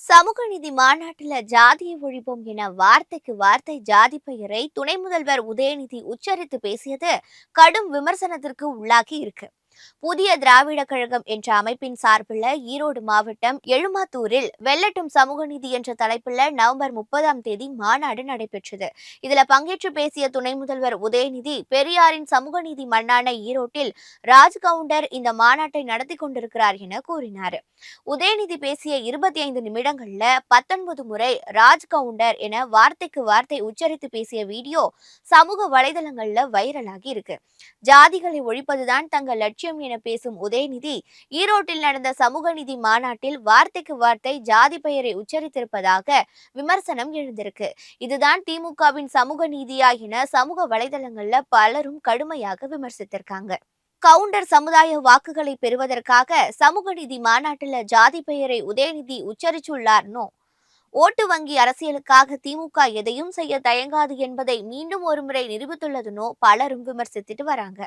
சமூக நீதி மாநாட்டில் ஜாதியை ஒழிப்போம் என வார்த்தைக்கு வார்த்தை ஜாதி பெயரை துணை முதல்வர் உதயநிதி உச்சரித்து பேசியது கடும் விமர்சனத்திற்கு உள்ளாகி இருக்கு. புதிய திராவிட கழகம் என்ற அமைப்பின் சார்பில் ஈரோடு மாவட்டம் எழுமாத்தூரில் வெள்ளட்டும் சமூக நீதி என்ற தலைப்பில் நவம்பர் 30ஆம் தேதி மாநாடு நடைபெற்றது. இதுல பங்கேற்று பேசிய துணை முதல்வர் உதயநிதி, பெரியாரின் சமூக நீதி மண்ணான ஈரோட்டில் ராஜ்கவுண்டர் இந்த மாநாட்டை நடத்தி கொண்டிருக்கிறார் என கூறினார். உதயநிதி பேசிய 25 நிமிடங்கள்ல 19 முறை ராஜ்கவுண்டர் என வார்த்தைக்கு வார்த்தை உச்சரித்து பேசிய வீடியோ சமூக வலைதளங்கள்ல வைரலாகி இருக்கு. ஜாதிகளை ஒழிப்பதுதான் தங்கள் லட்சியம் என பேசும் உதயநிதி, ஈரோட்டில் நடந்த சமூக நீதி மாநாட்டில் வார்த்தைக்கு வார்த்தை ஜாதி பெயரை உச்சரித்திருப்பதாக விமர்சனம் எழுந்திருக்கு. இதுதான் திமுகவின் சமூக நீதியா என சமூக வலைதளங்கள்ல பலரும் கடுமையாக விமர்சித்திருக்காங்க. கவுண்டர் சமுதாய வாக்குகளை பெறுவதற்காக சமூக நீதி மாநாட்டில் ஜாதி பெயரை உதயநிதி உச்சரிச்சுள்ளார்னோ, ஓட்டு வங்கி அரசியலுக்காக திமுக எதையும் செய்ய தயங்காது என்பதை மீண்டும் ஒருமுறை நிரூபித்துள்ளதுனோ பலரும் விமர்சித்துட்டு வராங்க.